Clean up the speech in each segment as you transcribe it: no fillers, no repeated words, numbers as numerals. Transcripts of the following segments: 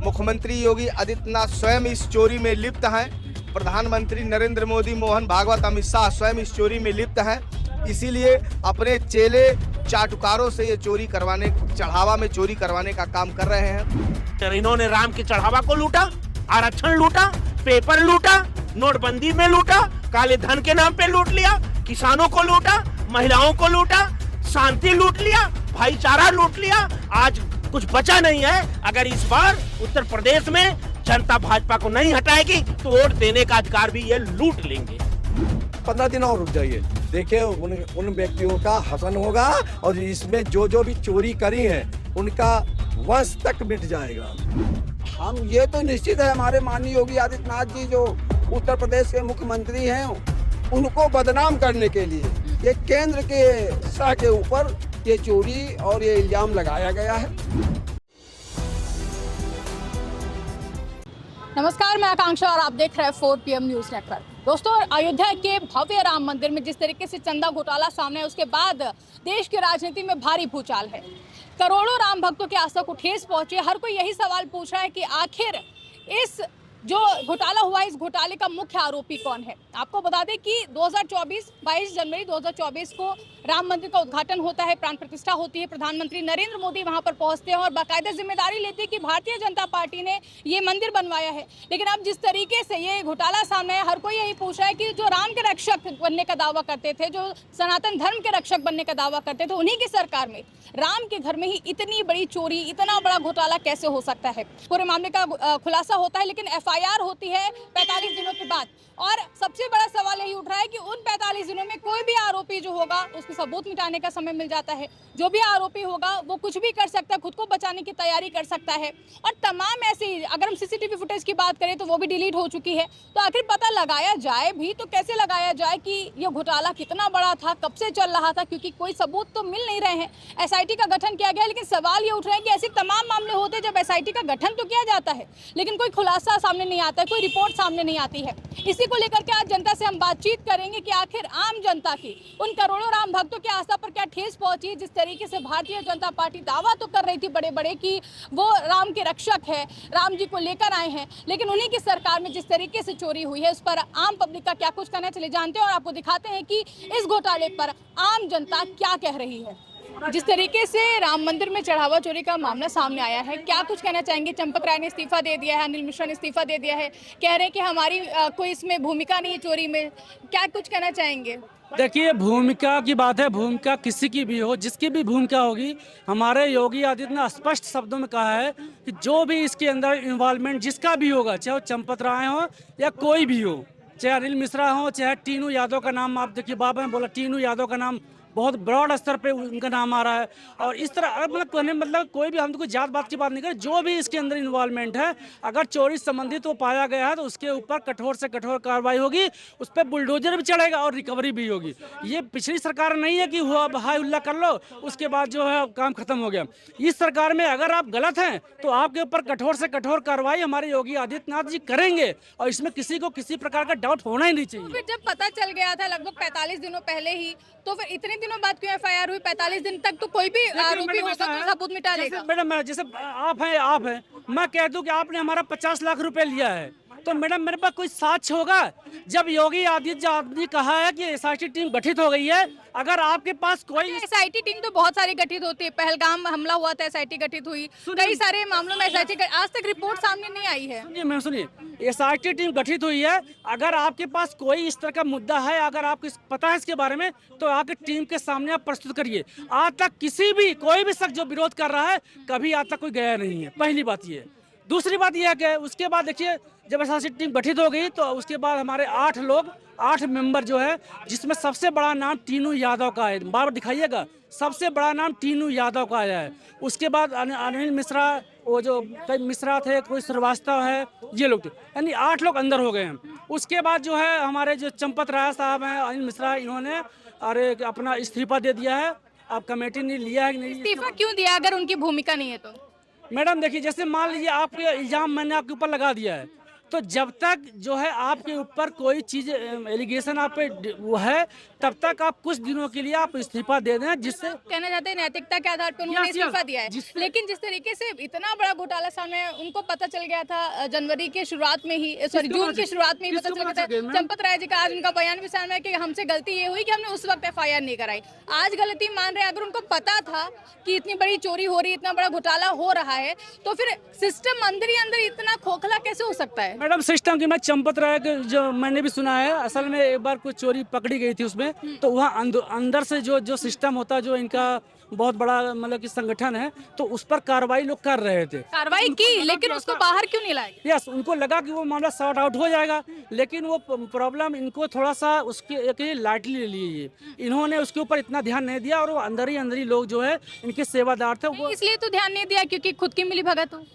मुख्यमंत्री योगी आदित्यनाथ स्वयं इस चोरी में लिप्त हैं। प्रधानमंत्री नरेंद्र मोदी, मोहन भागवत, अमित शाह स्वयं इस चोरी में लिप्त हैं। इसीलिए अपने चेले चाटुकारों से ये चोरी करवाने, चढ़ावा में चोरी करवाने का काम कर रहे हैं। इन्होंने राम के चढ़ावा को लूटा, आरक्षण लूटा, पेपर लूटा, नोटबंदी में लूटा, काले धन के नाम पे लूट लिया, किसानों को लूटा, महिलाओं को लूटा, शांति लूट लिया, भाईचारा लूट लिया। आज कुछ बचा नहीं है। अगर इस बार उत्तर प्रदेश में जनता भाजपा को नहीं हटाएगी तो वोट देने का अधिकार भी ये लूट लेंगे। 15 दिन और रुक जाइए, देखिए उन व्यक्तियों का हसन होगा और इसमें जो भी चोरी करी है उनका वंश तक मिट जाएगा। हम ये तो निश्चित है, हमारे माननीय योगी आदित्यनाथ जी जो उत्तर प्रदेश के मुख्यमंत्री हैं, उनको बदनाम करने के लिए ये केंद्र के शाह के ऊपर ये चोरी और ये इल्जाम लगाया गया है। नमस्कार, मैं आकांक्षा और आप देख रहे हैं 4 PM न्यूज़ नेटवर्क। दोस्तों, अयोध्या के भव्य राम मंदिर में जिस तरीके से चंदा घोटाला सामने है, उसके बाद देश की राजनीति में भारी भूचाल है। करोड़ों राम भक्तों की आस्था को ठेस पहुंचे। हर कोई यही सवाल पूछ रहा है कि आखिर इस जो घोटाला हुआ, इस घोटाले का मुख्य आरोपी कौन है। आपको बता दें कि 22 जनवरी 2024 को राम मंदिर का उद्घाटन होता है, प्राण प्रतिष्ठा होती है। प्रधानमंत्री नरेंद्र मोदी वहां पर पहुंचते हैं और बाकायदा जिम्मेदारी लेते हैं कि भारतीय जनता पार्टी ने ये मंदिर बनवाया है। लेकिन अब जिस तरीके से ये घोटाला सामने है, हर कोई यही पूछ रहा है कि जो राम के रक्षक बनने का दावा करते थे, जो सनातन धर्म के रक्षक बनने का दावा करते थे, उन्हीं की सरकार में राम के घर में ही इतनी बड़ी चोरी, इतना बड़ा घोटाला कैसे हो सकता है। पूरे मामले का खुलासा होता है, लेकिन FIR होती है 45 दिनों के बाद। और सबसे बड़ा सवाल यही उठ रहा है कि उन 45 दिनों में कोई भी आरोपी जो होगा उसको सबूत मिटाने का समय मिल जाता है। जो भी आरोपी होगा वो कुछ भी कर सकता है, खुद को बचाने की तैयारी कर सकता है। और तमाम ऐसी, अगर हम CCTV फुटेज की बात करें तो वो भी डिलीट हो चुकी है। तो आखिर पता लगाया जाए भी तो कैसे लगाया जाए कि ये घोटाला कितना बड़ा था, कब से चल रहा था, क्योंकि कोई सबूत तो मिल नहीं रहे हैं। SIT का गठन किया गया, लेकिन सवाल ये उठ रहे हैं कि ऐसे तमाम मामले होते हैं जब SIT का गठन तो किया जाता है लेकिन कोई खुलासा सामने नहीं आता है, कोई रिपोर्ट सामने नहीं आती है। इसी को लेकर के आज जनता से हम बातचीत करेंगे कि आखिर आम जनता की, उन करोड़ों राम भक्तों की आस्था पर क्या ठेस पहुंची। जिस तरीके से भारतीय जनता पार्टी दावा तो कर रही थी बड़े बड़े कि वो राम के रक्षक है, राम जी को लेकर आए हैं, लेकिन उन्हीं की सरकार में जिस तरीके से चोरी हुई है उस पर आम पब्लिक का क्या कुछ कहना है, चले जानते हैं और आपको दिखाते हैं कि इस घोटाले पर आम जनता क्या कह रही है। जिस तरीके से राम मंदिर में चढ़ावा चोरी का मामला सामने आया है, क्या कुछ कहना चाहेंगे। चंपत राय ने इस्तीफा दे दिया है, अनिल मिश्रा ने इस्तीफा दे दिया है, कह रहे हैं कि हमारी कोई इसमें भूमिका नहीं है चोरी में। क्या कुछ कहना चाहेंगे। देखिए, भूमिका की बात है, भूमिका किसी की भी हो, जिसकी भी भूमिका होगी, हमारे योगी आदित्यनाथ स्पष्ट शब्दों में कहा है कि जो भी इसके अंदर इन्वॉल्वमेंट जिसका भी होगा, चाहे वो चंपत राय हो या कोई भी हो, चाहे अनिल मिश्रा हो, चाहे टीनू यादव का नाम, आप देखिए बाबा ने बोला टीनू यादव का नाम बहुत ब्रॉड स्तर पे उनका नाम आ रहा है। और इस तरह मतलब कोई भी, हम तो कोई जात बात की बात नहीं कर, जो भी इसके अंदर इन्वॉल्वमेंट है, अगर चोरी संबंधित वो पाया गया है तो उसके ऊपर कठोर से कठोर कार्रवाई होगी, उस पर बुलडोजर भी चढ़ेगा और रिकवरी भी होगी। ये पिछली सरकार नहीं है कि हुआ हाई उल्ला कर लो उसके बाद जो है काम खत्म हो गया। इस सरकार में अगर आप गलत हैं तो आपके ऊपर कठोर से कठोर कार्रवाई हमारे योगी आदित्यनाथ जी करेंगे और इसमें किसी को किसी प्रकार का डाउट होना ही नहीं चाहिए। फिर जब पता चल गया था लगभग 45 दिनों पहले ही, तो फिर इतने दिनों बाद क्यों FIR हुई। 45 दिन तक तो कोई भी आरोपी होगा तो सबूत मिटा लेगा। मैडम, जैसे आप हैं, मैं कह दूं कि आपने हमारा 50 लाख रुपए लिया है, तो मैडम मेरे पास कोई साक्ष्य होगा। जब योगी आदित्यनाथ जी कहा है कि SIT टीम गठित हो गई है, अगर आपके पास कोई SIT टीम तो बहुत सारी गठित होती है। पहलगाम हमला हुआ था, SIT गठित हुई, कई सारे मामलों में SIT आज तक रिपोर्ट सामने नहीं आई है। सुनिए मैम, सुनिए, SIT टीम गठित हुई है। अगर आपके पास कोई इस तरह का मुद्दा है, अगर आपको पता है इसके बारे में, तो आके टीम के सामने आप प्रस्तुत करिए। आज तक कोई भी शख्स जो विरोध कर रहा है, कभी आज तक कोई गया नहीं है। पहली बात ये है। दूसरी बात यह है कि उसके बाद देखिए, जब SIT टीम गठित हो गई तो उसके बाद हमारे 8 मेंबर जो है, जिसमें सबसे बड़ा नाम टीनू यादव का है। बार दिखाइएगा, सबसे बड़ा नाम टीनू यादव का आया है। उसके बाद अनिल मिश्रा, वो जो कई मिश्रा थे, कोई श्रीवास्तव है, ये लोग थे, यानी 8 लोग अंदर हो गए हैं। उसके बाद जो है हमारे जो चंपत राय साहब हैं, अनिल मिश्रा, इन्होंने अपना इस्तीफा दे दिया है। अब कमेटी ने लिया है कि नहीं। इस्तीफा क्यों दिया अगर उनकी भूमिका नहीं है तो। मैडम देखिए, जैसे मान लीजिए आपके इल्जाम मैंने आपके ऊपर लगा दिया है, तो जब तक जो है आपके ऊपर कोई चीज एलिगेशन आप पे वो है, तब तक आप कुछ दिनों के लिए आप इस्तीफा दे दें, जिससे कहना चाहते हैं नैतिकता के आधार पर उन्होंने Yes, yes. इस्तीफा दिया है। जिससे- लेकिन जिस तरीके से इतना बड़ा घोटाला सामने है, उनको पता चल गया था जनवरी के शुरुआत में ही, सॉरी जून की शुरुआत में ही पता किसको चल पता गया चल गया, था। मैम? चंपत राय जी का आज उनका बयान भी सामने है कि हमसे गलती ये हुई कि हमने उस वक्त FIR नहीं कराई। आज गलती मान रहे हैं। अगर उनको पता था कि इतनी बड़ी चोरी हो रही है, इतना बड़ा घोटाला हो रहा है, तो फिर सिस्टम अंदर ही अंदर इतना खोखला कैसे हो सकता है? मैडम सिस्टम की मैं चंपत राय के जो मैंने भी सुना है, असल में एक बार कुछ चोरी पकड़ी गई थी उसमें, तो वहाँ अंदर से जो सिस्टम होता है, जो इनका बहुत बड़ा मतलब कि संगठन है, तो उस पर कार्रवाई लोग कर रहे थे। कार्रवाई की, लेकिन उसको बाहर क्यों नहीं लाया? यस, उनको लगा कि वो मामला सॉर्ट आउट हो जाएगा, लेकिन वो प्रॉब्लम इनको थोड़ा सा उसके एक लाइटली ले लिए। इन्होंने उसके ऊपर इतना ध्यान नहीं दिया, और वो अंदर ही लोग जो है इनके सेवादार थे वो। इसलिए तो ध्यान नहीं दिया क्योंकि खुद की मिली भगत हो।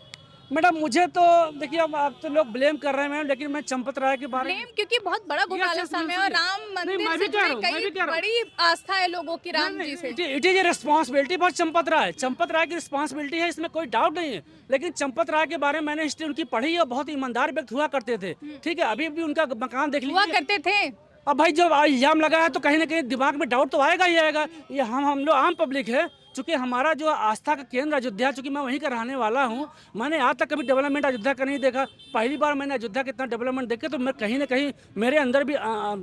मैडम मुझे तो देखिए, अब आप तो लोग ब्लेम कर रहे हैं मैम, लेकिन मैं चंपत राय के बारे में ब्लेम क्योंकि बहुत बड़ा घोटाला yes, सामने है, और राम मंदिर मैं भी से कह रहा जुड़ी हूँ, मैं भी कई कह रहा हूँ। बड़ी आस्था है लोगों की राम जी से। It is a responsibility for Champat Rai. Champat Rai की रिस्पॉन्सिबिलिटी है, इसमें कोई डाउट नहीं है। लेकिन चंपत राय के बारे में मैंने हिस्ट्री उनकी पढ़ी है, बहुत ईमानदार व्यक्ति हुआ करते थे। ठीक है, अभी भी उनका मकान देख हुआ लीजिए। करते थे। अब भाई जब इल्जाम लगा है, तो कहीं ना कहीं दिमाग में डाउट तो आएगा ही आएगा। ये हम लोग आम पब्लिक है, चूंकि हमारा जो आस्था का केंद्र अयोध्या, चूंकि मैं वहीं का रहने वाला हूं, मैंने आज तक कभी डेवलपमेंट अयोध्या का नहीं देखा। पहली बार मैंने अयोध्या का इतना डेवलपमेंट देखे, तो मैं कहीं ना कहीं मेरे अंदर भी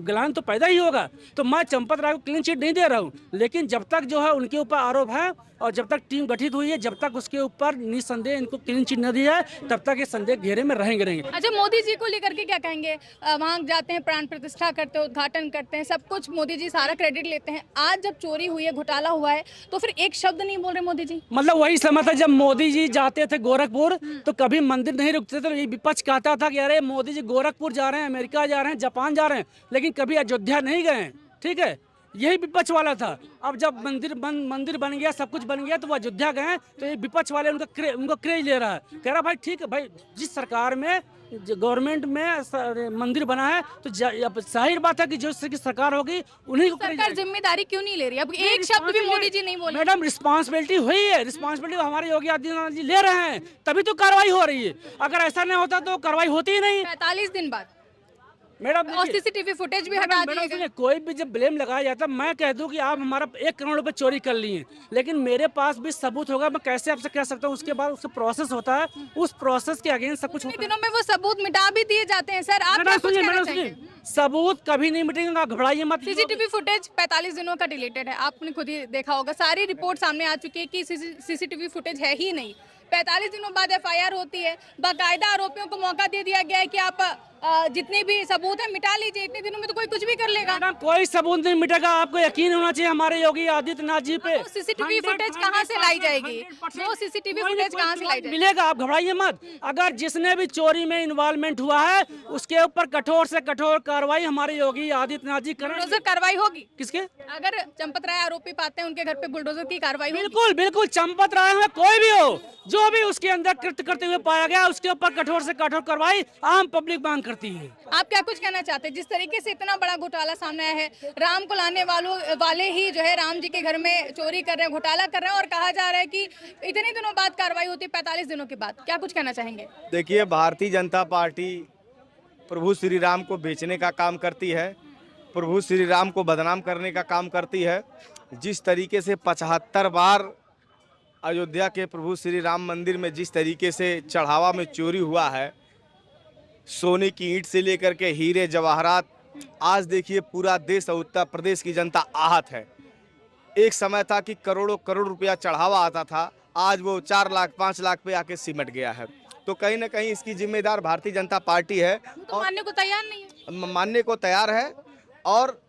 ग्लानि तो पैदा ही होगा। तो मैं चंपत राय को क्लीन चिट नहीं दे रहा हूँ, लेकिन जब तक जो है उनके ऊपर आरोप है, और जब तक टीम गठित हुई है, जब तक उसके ऊपर निसंदेह इनको क्लीन चिट न दिया है, तब तक ये संदेह घेरे में रहेंगे। अच्छा, मोदी जी को लेकर के क्या कहेंगे? वहां जाते हैं, प्राण प्रतिष्ठा करते हैं, उद्घाटन करते हैं, सब कुछ मोदी जी सारा क्रेडिट लेते हैं। आज जब चोरी हुई है, घोटाला हुआ है, तो फिर एक शब्द नहीं बोल रहे मोदी जी। मतलब वही समय था जब मोदी जी जाते थे गोरखपुर, तो कभी मंदिर नहीं रुकते थे, तो ये विपक्ष कहता था कि अरे मोदी जी गोरखपुर जा रहे हैं, अमेरिका जा रहे हैं, जापान जा रहे हैं, लेकिन कभी अयोध्या नहीं गए। ठीक है, यही विपक्ष वाला था। अब जब मंदिर बन गया, सब कुछ बन गया, तो वो अयोध्या गए, तो ये विपक्ष वाले उनको क्रेज ले रहा है। कह रहा भाई ठीक है भाई, जिस सरकार में गवर्नमेंट में मंदिर बना है, तो जाहिर बात है कि जो सरकार होगी उन्हीं को सरकार जिम्मेदारी क्यों नहीं ले रही? अब एक शब्द भी मोदी जी नहीं बोले। मैडम रिस्पांसिबिलिटी हुई है, रिस्पांसिबिलिटी हमारे योगी आदित्यनाथ जी ले रहे हैं, तभी तो कार्रवाई हो रही है। अगर ऐसा नहीं होता तो कार्रवाई होती ही नहीं। 45 दिन बाद मैडम और CCTV फुटेज भी हटा दिए गए। कोई भी जब ब्लेम लगाया जाता, मैं कह दूं कि आप हमारा 1 करोड़ रुपए चोरी कर लिए, लेकिन मेरे पास भी सबूत होगा, मैं कैसे आपसे कह सकता हूं? उसके बाद उसका प्रोसेस होता है, उस प्रोसेस के अगेंस्ट सब कुछ होता है। दिनों में वो सबूत मिटा भी दिए जाते हैं। सर, आप क्या कुछ कहना चाहेंगे? सबूत कभी नहीं मिटेगा, घबराइए मत। CCTV फुटेज 45 दिनों का डिलीटेड है, आपने खुद ही देखा होगा। सारी रिपोर्ट सामने आ चुकी है कि CCTV फुटेज है ही नहीं। 45 दिनों बाद FIR होती है, बाकायदा आरोपियों को मौका दे दिया गया है कि आप जितने भी सबूत है मिटा लीजिए। इतने दिनों में तो कोई कुछ भी कर लेगा। मैडम कोई सबूत नहीं मिटेगा, आपको यकीन होना चाहिए हमारे योगी आदित्यनाथ जी पे। CCTV फुटेज कहाँ से लाई जाएगी? वो CCTV फुटेज कहाँ से लाई जाएगी? मिलेगा, आप घबराइए मत। अगर जिसने भी चोरी में इन्वॉल्वमेंट हुआ है, उसके ऊपर कठोर से कठोर कार्रवाई हमारे योगी आदित्यनाथ जी करेंगे। बुलडोजर कार्रवाई होगी? किसके? अगर चंपत राय आरोपी पाते हैं, उनके घर पे बुलडोजर की कार्रवाई होगी? बिल्कुल बिल्कुल, चंपत राय में कोई भी हो, जो भी उसके अंदर कृत्य करते हुए पाया गया, उसके ऊपर कठोर से कठोर कार्रवाई आम पब्लिक मांग करती है। आप क्या कुछ कहना चाहते हैं? जिस तरीके से इतना बड़ा घोटाला सामने आया है, राम को लाने वाले ही जो है राम जी के घर में चोरी कर रहे हैं, घोटाला कर रहे हैं, और कहा जा रहा है कि इतने दिनों बाद कार्रवाई होती है, 45 दिनों के बाद। क्या कुछ कहना चाहेंगे? देखिए, भारतीय जनता पार्टी प्रभु श्री राम को बेचने का काम करती है, प्रभु श्री राम को बदनाम करने का काम करती है। जिस तरीके से 75 बार अयोध्या के प्रभु श्री राम मंदिर में जिस तरीके से चढ़ावा में चोरी हुआ है, सोने की ईंट से लेकर के हीरे जवाहरात, आज देखिए पूरा देश और उत्तर प्रदेश की जनता आहत है। एक समय था कि करोड़ों करोड़ रुपया चढ़ावा आता था, आज वो 4 लाख 5 लाख पे आके सिमट गया है। तो कहीं ना कहीं इसकी जिम्मेदार भारतीय जनता पार्टी है, तो मानने को तैयार नहीं है। मानने को तैयार है, और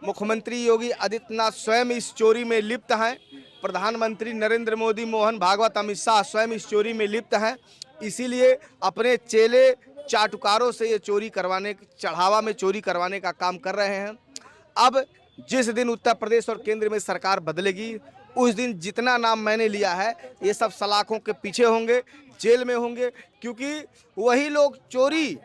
मुख्यमंत्री योगी आदित्यनाथ स्वयं इस चोरी में लिप्त हैं। प्रधानमंत्री नरेंद्र मोदी, मोहन भागवत, अमित शाह स्वयं इस चोरी में लिप्त हैं। इसीलिए अपने चेले चाटुकारों से ये चोरी करवाने, चढ़ावा में चोरी करवाने का काम कर रहे हैं। अब जिस दिन उत्तर प्रदेश और केंद्र में सरकार बदलेगी, उस दिन जितना नाम मैंने लिया है, ये सब सलाखों के पीछे होंगे, जेल में होंगे, क्योंकि वही लोग चोरी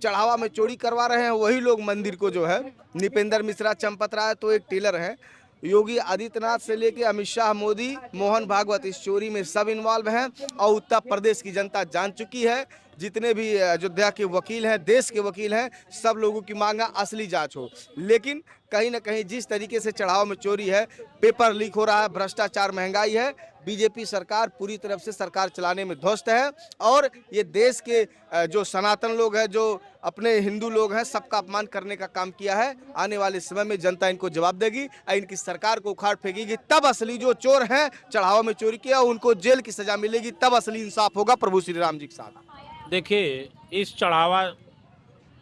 चढ़ावा में चोरी करवा रहे हैं, वही लोग मंदिर को जो है, निपेंद्र मिश्रा, चंपत राय तो एक टेलर हैं, योगी आदित्यनाथ से लेके अमित शाह, मोदी, मोहन भागवत इस चोरी में सब इन्वॉल्व हैं और उत्तर प्रदेश की जनता जान चुकी है। जितने भी अयोध्या के वकील हैं, देश के वकील हैं, सब लोगों की मांग है असली जांच हो। लेकिन कहीं ना कहीं जिस तरीके से चढ़ाव में चोरी है, पेपर लीक हो रहा है, भ्रष्टाचार, महंगाई है, बीजेपी सरकार पूरी तरफ से सरकार चलाने में ध्वस्त है और ये देश के जो सनातन लोग हैं, जो अपने हिंदू लोग हैं, सबका अपमान करने का काम किया है। आने वाले समय में जनता इनको जवाब देगी और इनकी सरकार को उखाड़ फेंकेगी। तब असली जो चोर हैं, चढ़ावा में चोरी किया, उनको जेल की सजा मिलेगी, तब असली इंसाफ होगा प्रभु श्री राम जी के साथ। देखिए, इस चढ़ावा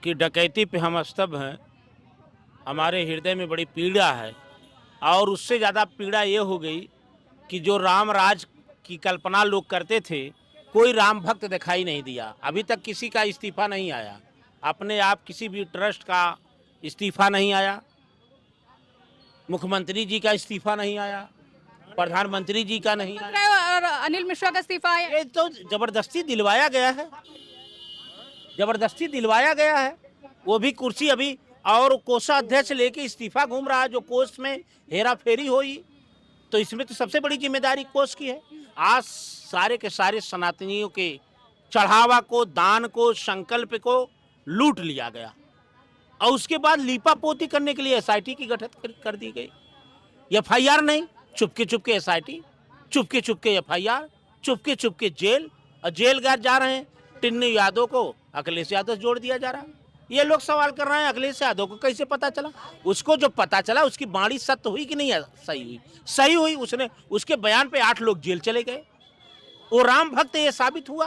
की डकैती पे हम स्तब्ध हैं। हमारे हृदय में बड़ी पीड़ा है और उससे ज़्यादा पीड़ा ये हो गई कि जो राम राज की कल्पना लोग करते थे, कोई राम भक्त दिखाई नहीं दिया। अभी तक किसी का इस्तीफा नहीं आया, अपने आप किसी भी ट्रस्ट का इस्तीफा नहीं आया, मुख्यमंत्री जी का इस्तीफा नहीं आया, प्रधानमंत्री जी का नहीं आया। और अनिल मिश्रा का इस्तीफा है। ये तो जबरदस्ती दिलवाया गया है, जबरदस्ती दिलवाया गया है। वो भी कुर्सी अभी, और कोषाध्यक्ष लेके इस्तीफा घूम रहा है। जो कोष में हेरा फेरी हुई, तो इसमें तो सबसे बड़ी जिम्मेदारी कोष की है। आज सारे के सारे सनातनियों के चढ़ावा को, दान को, संकल्प को लूट लिया गया और उसके बाद लीपापोती करने के लिए एसआईटी की गठन कर दी गई। एफआईआर नहीं, Chupke Chupke SIT, Chupke Chupke FIR, Chupke Chupke jail, और जेल गैर जा रहे हैं। टिन्नी यादव को अखिलेश यादव जोड़ दिया जा रहा है। ये लोग सवाल कर रहे हैं अखिलेश यादव को कैसे पता चला। उसको जो पता चला, उसकी बाणी सत्य हुई कि नहीं सही हुई? सही हुई। उसने, उसके बयान पे 8 लोग जेल चले गए। वो राम भक्त ये साबित हुआ।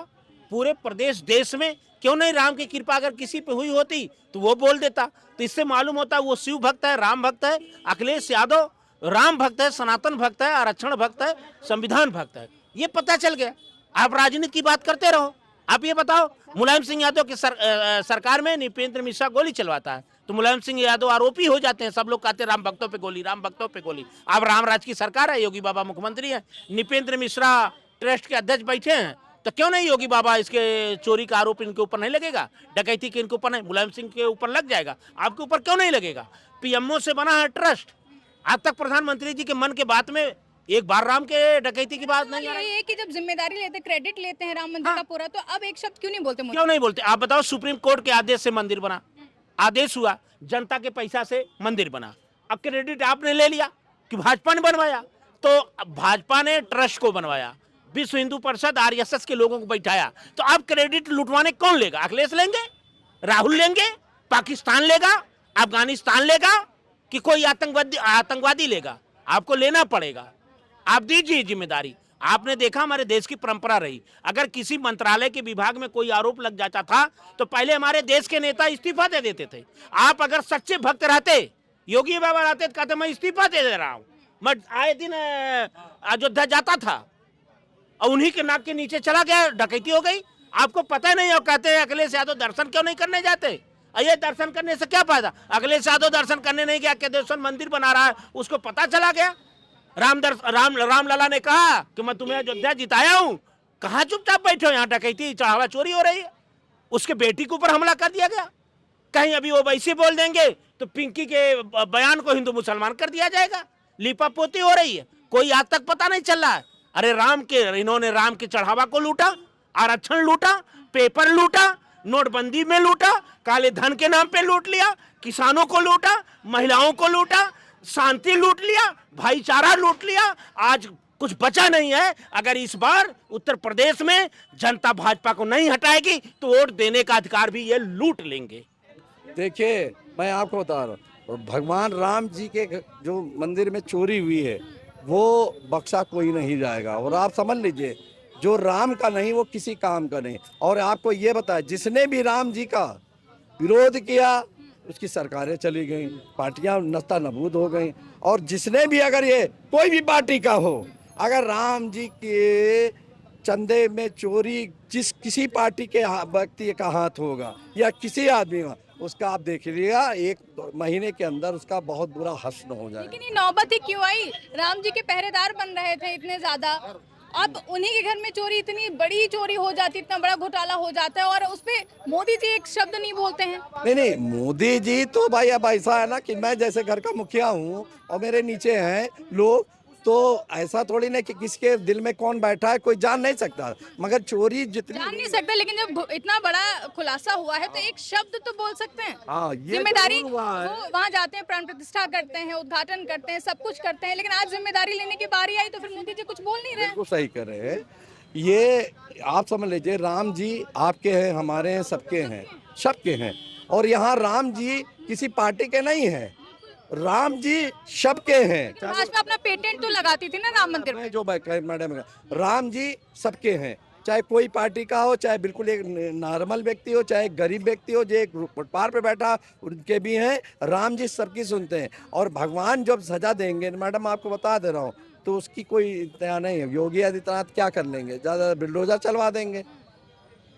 पूरे प्रदेश देश में क्यों नहीं राम की कृपा अगर किसी पे हुई होती तो वो बोल देता। तो इससे मालूम होता वो शिव भक्त है, राम भक्त है। अखिलेश यादव राम भक्त है, सनातन भक्त है, आरक्षण भक्त है, संविधान भक्त है। ये पता चल गया। आप राजनीति की बात करते रहो। आप ये बताओ, मुलायम सिंह यादव की सरकार में नृपेंद्र मिश्रा गोली चलवाता है तो मुलायम सिंह यादव आरोपी हो जाते हैं। सब लोग कहते हैं राम भक्तों पे गोली, राम भक्तों पे गोली। अब राम राज की सरकार है, योगी बाबा मुख्यमंत्री है, नृपेंद्र मिश्रा ट्रस्ट के अध्यक्ष बैठे हैं, तो क्यों नहीं योगी बाबा इसके चोरी का आरोप इनके ऊपर नहीं लगेगा? डकैती के इनके ऊपर नहीं, मुलायम सिंह के ऊपर लग जाएगा, आपके ऊपर क्यों नहीं लगेगा? पीएमओ से बना है ट्रस्ट। आज तक प्रधानमंत्री जी के मन के बात में एक बार राम के डकैती की बात नहीं आ रही। ये है कि जब जिम्मेदारी लेते, क्रेडिट लेते हैं राम मंदिर का पूरा, तो अब एक शब्द क्यों नहीं बोलते? क्यों नहीं बोलते? आप बताओ, सुप्रीम कोर्ट के आदेश से मंदिर बना, आदेश हुआ, जनता के पैसा से मंदिर बना। अब क्रेडिट आपने ले लिया कि भाजपा ने बनवाया, तो भाजपा ने ट्रस्ट को बनवाया, विश्व हिंदू परिषद आरएसएस के लोगों को बैठाया, तो अब क्रेडिट लुटवाने कौन लेगा? अखिलेश लेंगे, राहुल लेंगे, पाकिस्तान लेगा, अफगानिस्तान लेगा, कि कोई आतंकवादी लेगा? आपको लेना पड़ेगा। आप दीजिए जिम्मेदारी। आपने देखा हमारे देश की परंपरा रही, अगर किसी मंत्रालय के विभाग में कोई आरोप लग जाता था तो पहले हमारे देश के नेता इस्तीफा दे देते थे। आप अगर सच्चे भक्त रहते, योगी बाबा रहते, तो कहते मैं इस्तीफा दे रहा हूं, मैं आए दिन अयोध्या जाता था, और उन्हीं के नाक के नीचे चला गया, डकैती हो गई। आपको पता नहीं, और कहते हैं अखिलेश यादव दर्शन क्यों नहीं करने जाते? ये दर्शन करने से क्या फायदा? अखिलेश यादव दर्शन करने नहीं गया, केदारेश्वर मंदिर बना रहा है, उसको पता चला गया। राम लला ने कहा कि मैं तुम्हें अयोध्या जिताया हूं, कहां चुपचाप बैठे हो, यहाँ डकैती, चढ़ावा, चोरी हो रही है। उसके बेटी के ऊपर हमला कर दिया गया। कहीं अभी वो वैसे बोल देंगे तो पिंकी के बयान को हिंदू मुसलमान कर दिया जाएगा। लिपापोती हो रही है, कोई आज तक पता नहीं चल रहा है। अरे इन्होंने राम के चढ़ावा को लूटा, आरक्षण लूटा, पेपर लूटा, नोटबंदी में लूटा, काले धन के नाम पे लूट लिया, किसानों को लूटा, महिलाओं को लूटा, शांति लूट लिया, भाईचारा लूट लिया। आज कुछ बचा नहीं है। अगर इस बार उत्तर प्रदेश में जनता भाजपा को नहीं हटाएगी तो वोट देने का अधिकार भी ये लूट लेंगे। देखिए, मैं आपको बता रहा हूँ, भगवान राम जी के जो मंदिर में चोरी हुई है वो बख्शा कोई नहीं जाएगा। और आप समझ लीजिए, जो राम का नहीं वो किसी काम का नहीं। और आपको ये बताया, जिसने भी राम जी का विरोध किया उसकी सरकारें चली गई, पार्टियां नस्ता नबूद हो गई। और जिसने भी, अगर ये कोई भी पार्टी का हो, अगर राम जी के चंदे में चोरी किसी पार्टी के व्यक्ति का हाथ होगा या किसी आदमी का, उसका आप देख लीजिएगा 1 महीने के अंदर उसका बहुत बुरा हश्र हो जाएगा। लेकिन ये नौबत ही क्यों आई? राम जी के पहरेदार बन रहे थे इतने ज्यादा, अब उन्हीं के घर में चोरी, इतनी बड़ी चोरी हो जाती, इतना बड़ा घोटाला हो जाता है और उस पे मोदी जी एक शब्द नहीं बोलते हैं। नहीं नहीं, मोदी जी तो भाई अब ऐसा है ना कि मैं जैसे घर का मुखिया हूँ और मेरे नीचे हैं लोग, तो ऐसा थोड़ी ना कि किसके दिल में कौन बैठा है कोई जान नहीं सकता, मगर चोरी जितनी जान नहीं सकते, लेकिन जब इतना बड़ा खुलासा हुआ है तो एक शब्द तो बोल सकते हैं। हाँ, ये जिम्मेदारी, जरूर हुआ है। वो वहाँ जाते हैं, प्राण प्रतिष्ठा करते हैं, उद्घाटन करते हैं, सब कुछ करते हैं, लेकिन आज जिम्मेदारी लेने की बारी आई तो फिर मोदी जी कुछ बोल नहीं रहे हैं। बिल्कुल सही कर रहे हैं। ये आप समझ लीजिए, राम जी आपके हैं, हमारे हैं, सबके हैं, सबके हैं। और यहाँ राम जी किसी पार्टी के नहीं हैं, राम जी सबके हैं। भाजपा अपना पेटेंट तो लगाती थी ना राम मंदिर में। जो मैडम, राम जी सबके हैं, चाहे कोई पार्टी का हो, चाहे बिल्कुल एक नॉर्मल व्यक्ति हो, चाहे गरीब व्यक्ति हो, जो एक फुटपाथ पे बैठा उनके भी हैं। राम जी सबकी सुनते हैं। और भगवान जब सजा देंगे, मैडम आपको बता दे रहा हूँ, तो उसकी कोई इंतहा नहीं है। योगी आदित्यनाथ क्या कर लेंगे? ज़्यादा बिल्डोजर चलवा देंगे,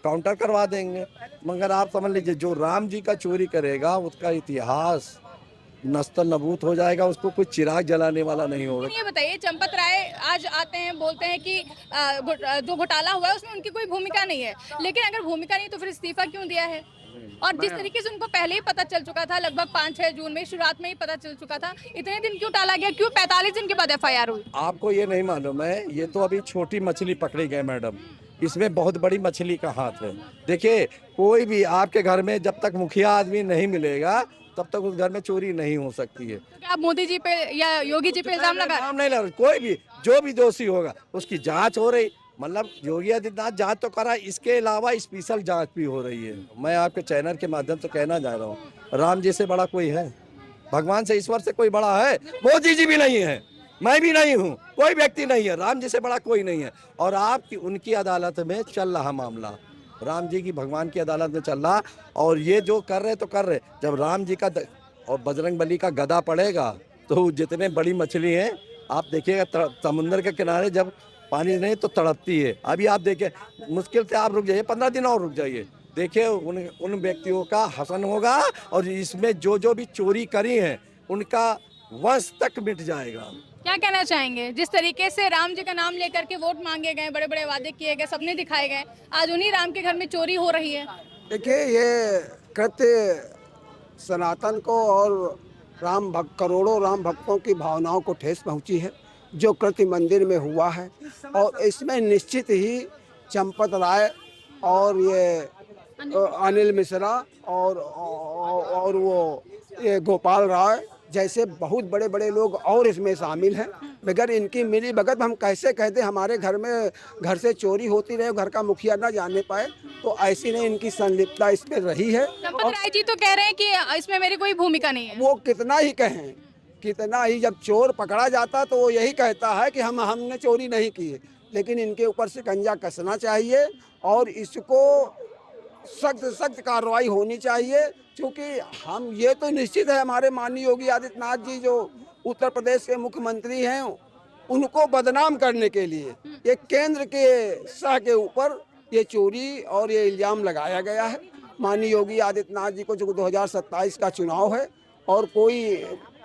काउंटर करवा देंगे। मगर आप समझ लीजिए, जो राम जी का चोरी करेगा उसका इतिहास नस्तर नबूत हो जाएगा, उसको कोई चिराग जलाने वाला नहीं होगा। ये बताइए, चंपत राय आज आते हैं, बोलते हैं कि जो घोटाला हुआ है उसमें उनकी कोई भूमिका नहीं है, लेकिन अगर भूमिका नहीं तो फिर इस्तीफा क्यों दिया है? और जिस तरीके से उनको पहले ही पता चल चुका था, लगभग 5-6 जून में, शुरुआत में ही पता चल चुका था, इतने दिन क्यों टाला गया? क्यों 45 दिन के बाद FIR हुई? आपको ये नहीं मालूम है, ये तो अभी छोटी मछली पकड़ी गई मैडम, इसमें बहुत बड़ी मछली का हाथ है। देखिए, कोई भी आपके घर में जब तक मुखिया आदमी नहीं मिलेगा तब तक उस घर में चोरी नहीं हो सकती है। तो क्या आप मोदी जी पे या योगी जी पे इल्जाम लगा रहे हैं? नाम नहीं लगा, कोई भी जो भी दोषी होगा उसकी जांच हो रही, मतलब योगी आदित्यनाथ जांच तो करा, इसके अलावा स्पेशल जांच भी हो रही है। मैं आपके चैनल के माध्यम से कहना जा रहा हूँ, राम जी से बड़ा कोई है? भगवान से, ईश्वर से कोई बड़ा है? मोदी जी भी नहीं है, मैं भी नहीं हूँ, कोई व्यक्ति नहीं है, राम जी से बड़ा कोई नहीं है। और आपकी उनकी अदालत में चल रहा मामला, राम जी की भगवान की अदालत में चल रहा। और ये जो कर रहे तो कर रहे, जब राम जी का और बजरंग बली का गदा पड़ेगा तो जितने बड़ी मछली हैं आप देखिएगा, समुद्र के किनारे जब पानी नहीं तो तड़पती है। अभी आप देखिए, मुश्किल से आप रुक जाइए, 15 दिन और रुक जाइए, देखिए उन व्यक्तियों का हसन होगा और इसमें जो भी चोरी करी है उनका वंश तक मिट जाएगा। क्या कहना चाहेंगे? जिस तरीके से राम जी का नाम लेकर के वोट मांगे गए, बड़े बड़े वादे किए गए, सपने दिखाए गए, आज उन्हीं राम के घर में चोरी हो रही है। देखिए, ये कृत्य सनातन को और करोड़ों राम भक्तों की भावनाओं को ठेस पहुंची है, जो कृत्य मंदिर में हुआ है। और इसमें निश्चित ही चंपत राय और ये अनिल मिश्रा और वो ये गोपाल राय जैसे बहुत बड़े बड़े लोग और इसमें शामिल हैं। बगैर इनकी मिली भगत हम कैसे कहते हमारे घर से चोरी होती रहे, घर का मुखिया ना जाने पाए, तो ऐसी नहीं इनकी संलिप्तता इसमें रही है। चंपत राय जी तो कह रहे हैं कि इसमें मेरी कोई भूमिका नहीं है। वो कितना ही कहें, कितना ही, जब चोर पकड़ा जाता तो वो यही कहता है कि हमने चोरी नहीं की है। लेकिन इनके ऊपर शिकंजा कसना चाहिए और इसको सख्त कार्रवाई होनी चाहिए, क्योंकि हम ये तो निश्चित है, हमारे माननीय योगी आदित्यनाथ जी जो उत्तर प्रदेश के मुख्यमंत्री हैं, उनको बदनाम करने के लिए ये केंद्र के शाह के ऊपर ये चोरी और ये इल्ज़ाम लगाया गया है। माननीय योगी आदित्यनाथ जी को जो 2027 का चुनाव है और कोई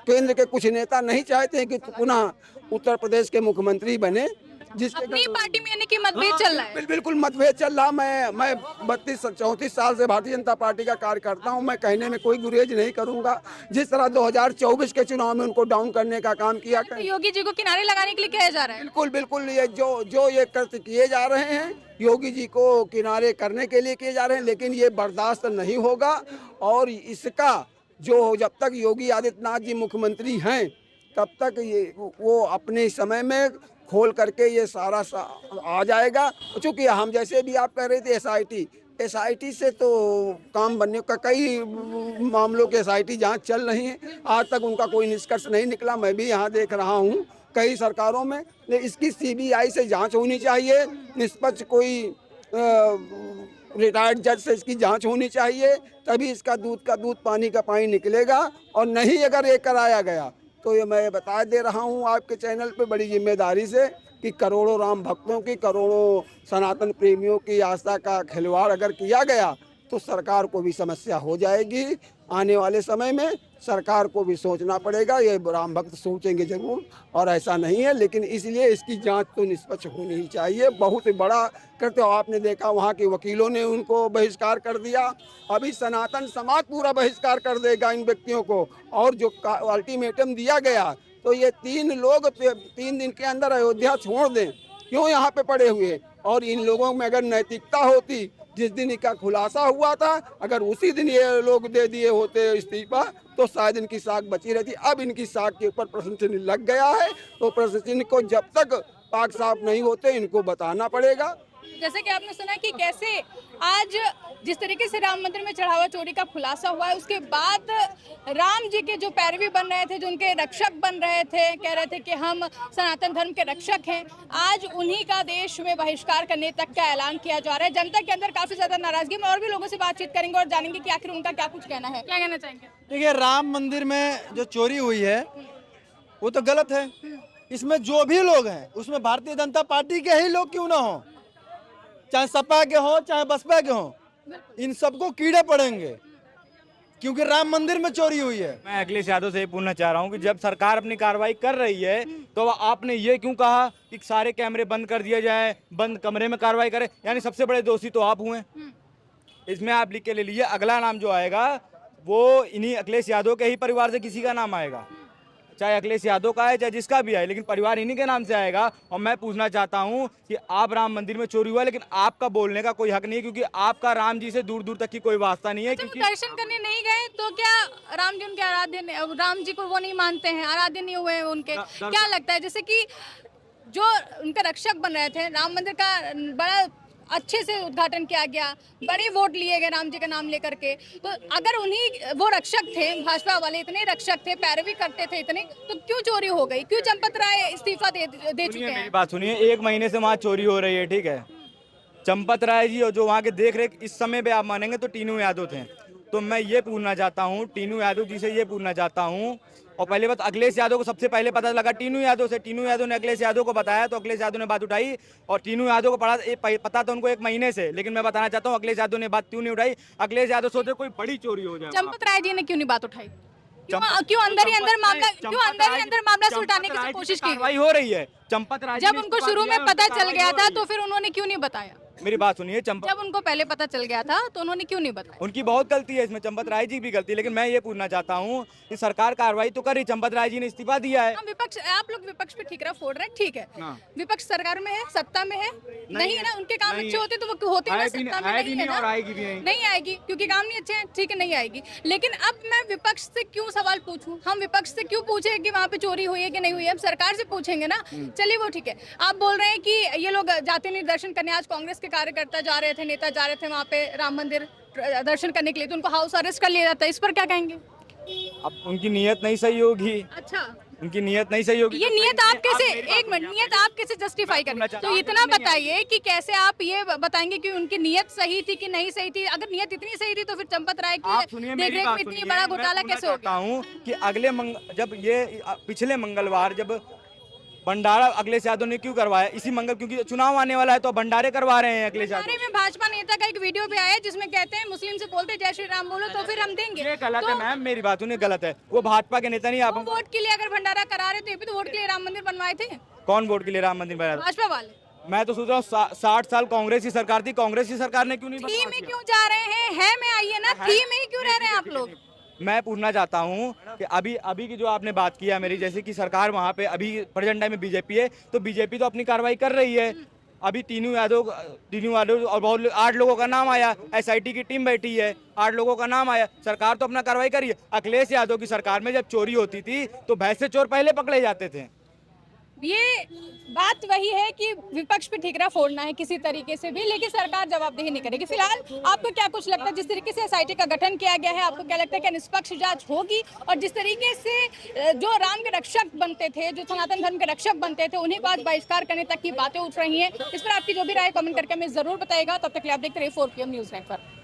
केंद्र के कुछ नेता नहीं चाहते हैं कि पुनः उत्तर प्रदेश के मुख्यमंत्री बने, जिसके अपनी पार्टी में यानी कि मतभेद चल रहा है। बिल्कुल मतभेद चल रहा। मैं 32-34 साल से भारतीय जनता पार्टी का कार्य करता हूं, मैं कहने में कोई गुरेज नहीं करूंगा। जिस तरह 2024 के चुनाव में उनको डाउन करने का काम किया, तो योगी जी को किनारे लगाने के लिए कहा जा रहा है। बिल्कुल ये जो ये कृत्य किए जा रहे हैं, योगी जी को किनारे करने के लिए किए जा रहे हैं, लेकिन ये बर्दाश्त नहीं होगा। और इसका जो जब तक योगी आदित्यनाथ जी मुख्यमंत्री हैं तब तक ये वो अपने समय में खोल करके ये सारा आ जाएगा। चूँकि हम जैसे भी आप कह रहे थे SIT से तो काम बनने का, कई मामलों के SIT जांच चल रही है, आज तक उनका कोई निष्कर्ष नहीं निकला। मैं भी यहाँ देख रहा हूँ कई सरकारों में, लेकिन इसकी CBI से जांच होनी चाहिए, निष्पक्ष कोई रिटायर्ड जज से इसकी जांच होनी चाहिए, तभी इसका दूध का दूध पानी का पानी निकलेगा। और नहीं अगर ये कराया गया तो ये मैं बता दे रहा हूँ आपके चैनल पे बड़ी जिम्मेदारी से कि करोड़ों राम भक्तों की, करोड़ों सनातन प्रेमियों की आस्था का खिलवाड़ अगर किया गया तो सरकार को भी समस्या हो जाएगी। आने वाले समय में सरकार को भी सोचना पड़ेगा। ये राम भक्त सोचेंगे जरूर और ऐसा नहीं है, लेकिन इसलिए इसकी जांच तो निष्पक्ष होनी ही चाहिए। बहुत बड़ा करते हो, आपने देखा वहाँ के वकीलों ने उनको बहिष्कार कर दिया। अभी सनातन समाज पूरा बहिष्कार कर देगा इन व्यक्तियों को। और जो अल्टीमेटम दिया गया, तो ये 3 लोग 3 दिन के अंदर अयोध्या छोड़ दें, क्यों यहाँ पे पड़े हुए। और इन लोगों में अगर नैतिकता होती, जिस दिन इनका खुलासा हुआ था, अगर उसी दिन ये लोग दे दिए होते इस्तीफा, तो शायद इनकी साख बची रहती। अब इनकी साख के ऊपर प्रश्न चिन्ह लग गया है, तो प्रश्न चिन्ह को जब तक पाक साफ नहीं होते इनको बताना पड़ेगा। जैसे कि आपने सुना कि कैसे आज जिस तरीके से राम मंदिर में चढ़ावा चोरी का खुलासा हुआ है, उसके बाद राम जी के जो पैरवी बन रहे थे, जो उनके रक्षक बन रहे थे, कह रहे थे कि हम सनातन धर्म के रक्षक हैं, आज उन्हीं का देश में बहिष्कार करने तक का ऐलान किया जा रहा है। जनता के अंदर काफी ज्यादा नाराजगी में, और भी लोगों से बातचीत करेंगे और जानेंगे कि आखिर उनका क्या कुछ कहना है। क्या कहना चाहेंगे? देखिए, राम मंदिर में जो चोरी हुई है वो तो गलत है। इसमें जो भी लोग हैं उसमें भारतीय जनता पार्टी के ही लोग क्यों ना हो, चाहे सपा के हो चाहे बसपा के हो, इन सबको कीड़े पड़ेंगे, क्योंकि राम मंदिर में चोरी हुई है। मैं अखिलेश यादव से ये पूछना चाह रहा हूँ कि जब सरकार अपनी कार्रवाई कर रही है तो आपने ये क्यों कहा कि सारे कैमरे बंद कर दिए जाए, बंद कमरे में कार्रवाई करे? यानी सबसे बड़े दोषी तो आप हुए। इसमें आप लिख के ले लीजिए, अगला नाम जो आएगा वो इन्हीं अखिलेश यादव के ही परिवार से किसी का नाम आएगा, चाहे अखिलेश यादव का है चाहे जिसका भी है, लेकिन परिवार इन्हीं के नाम से आएगा। और मैं पूछना चाहता हूं कि आप राम मंदिर में चोरी हुआ, लेकिन आपका बोलने का कोई हक नहीं है, क्योंकि आपका राम जी से दूर दूर तक की कोई वास्ता नहीं है। जब क्योंकि दर्शन करने नहीं गए तो क्या राम जी उनके आराध्य, राम जी को वो नहीं मानते हैं, आराध्य नहीं हुए उनके? क्या लगता है जैसे कि जो उनका रक्षक बन रहे थे, राम मंदिर का बड़ा अच्छे से उद्घाटन किया गया, बड़े वोट लिए गए राम जी का नाम लेकर के, तो अगर उन्हीं वो रक्षक थे, भाजपा वाले इतने रक्षक थे, पैरवी करते थे इतने, तो क्यों चोरी हो गई? क्यों चंपत राय इस्तीफा दे चुके हैं? मेरी बात सुनिए, 1 महीने से वहाँ चोरी हो रही है, ठीक है। चंपत राय जी और जो वहाँ के देख रेख इस समय पे आप मानेंगे तो टीनू यादव थे। तो मैं ये पूछना चाहता हूँ, टीनू यादव जी से ये पूछना चाहता हूँ, और पहले बात अखिलेश यादव को सबसे पहले पता लगा टीनू यादव से। टीनू यादव ने अखिलेश यादव को बताया तो अखिलेश यादव ने बात उठाई, और टीनू यादव को पता था उनको 1 महीने से। लेकिन मैं बताना चाहता हूँ अखिलेश यादव ने बात क्यों नहीं उठाई। अखिलेश यादव सोचे कोई बड़ी चोरी हो जाए। चंपत राय जी ने क्यों नहीं बात उठाई? क्यों अंदर ही अंदर मामला सुलझाने की कोशिश की? कार्रवाई हो रही है। चंपत राय जब उनको शुरू में पता चल गया था तो फिर उन्होंने क्यों नहीं बताया? मेरी बात सुनिए, जब उनको पहले पता चल गया था तो उन्होंने क्यों नहीं बताया? उनकी बहुत गलती है इसमें, चंपत राय जी भी गलती है। लेकिन मैं ये पूछना चाहता हूँ कि सरकार कार्रवाई तो कर रही, चंपत राय जी ने इस्तीफा दिया है। विपक्ष, आप लोग विपक्ष पे ठीकरा फोड़ रहे हैं, ठीक है। विपक्ष सरकार में है, सत्ता में है, नहीं है ना? उनके काम अच्छे होते तो वो होते ना, सत्ता में नहीं है ना, नहीं आएगी क्योंकि काम नहीं अच्छे हैं, ठीक है, नहीं आएगी। लेकिन अब मैं विपक्ष से क्यों सवाल पूछूं? हम विपक्ष से क्यों पूछे कि वहाँ पे चोरी हुई है कि नहीं हुई है? अब सरकार से पूछेंगे ना। चलिए वो ठीक है। आप बोल रहे हैं कि ये लोग जाते नहीं दर्शन करने, आज कांग्रेस के कार्यकर्ता जा रहे थे, नेता जा रहे थे वहाँ पे राम मंदिर दर्शन करने के लिए, तो उनको हाउस अरेस्ट कर लिया जाता है, इस पर क्या कहेंगे? अब उनकी नीयत नहीं सही होगी। अच्छा, उनकी नीयत नहीं सही होगी। ये नियत आप कैसे, एक मिनट, नियत आप कैसे जस्टिफाई करें? तो इतना बताइए कि कैसे आप ये बताएंगे कि उनकी नियत सही थी कि नहीं सही थी? अगर नियत इतनी सही थी तो फिर चंपत राय की देखरेख में इतनी बड़ा घोटाला कैसे हो गया? कि अगले जब ये पिछले मंगलवार जब भंडारा अखिलेश यादव ने क्यों करवाया, इसी मंगल, क्योंकि चुनाव आने वाला है तो भंडारे करवा रहे हैं अखिलेश यादव। में भाजपा नेता का एक वीडियो भी आया है जिसमें कहते हैं मुस्लिम से बोलते जय श्री राम बोलो तो फिर हम देंगे। ये गलत है मैम, मेरी बात सुनिए, गलत है। वो भाजपा के नेता नहीं, आप वोट के लिए अगर भंडारा करा रहे थे तो वोट के लिए राम मंदिर बनवाए थे। कौन वोट के लिए राम मंदिर बनाया? भाजपा वाले। मैं तो सोच रहा हूँ 60 साल कांग्रेस की सरकार थी, कांग्रेस की सरकार ने क्यों नहीं थी में क्यों जा रहे हैं? है में आइए ना, थी में ही क्यों रह रहे हैं आप लोग? मैं पूछना चाहता हूँ कि अभी की जो आपने बात किया मेरी, जैसे कि सरकार वहाँ पे अभी प्रेजेंट टाइम में बीजेपी है, तो बीजेपी तो अपनी कार्रवाई कर रही है। अभी टीनू यादव और बहुत 8 लोगों का नाम आया, एसआईटी की टीम बैठी है, 8 लोगों का नाम आया, सरकार तो अपना कार्रवाई करी है। अखिलेश यादव की सरकार में जब चोरी होती थी तो भैंसे चोर पहले पकड़े जाते थे। ये बात वही है कि विपक्ष पे ठीकरा फोड़ना है किसी तरीके से भी, लेकिन सरकार जवाबदेही नहीं करेगी। फिलहाल आपको क्या कुछ लगता है, जिस तरीके से एसआईटी का गठन किया गया है, आपको क्या लगता है कि निष्पक्ष जांच होगी? और जिस तरीके से जो राम के रक्षक बनते थे, जो सनातन धर्म के रक्षक बनते थे, उन्हीं को आज बहिष्कार करने तक की बातें उठ रही हैं। इस पर आपकी जो भी राय कमेंट करके हमें जरूर बताएगा। तब तक आप देखते रहिए 4PM न्यूज़ नेटवर्क।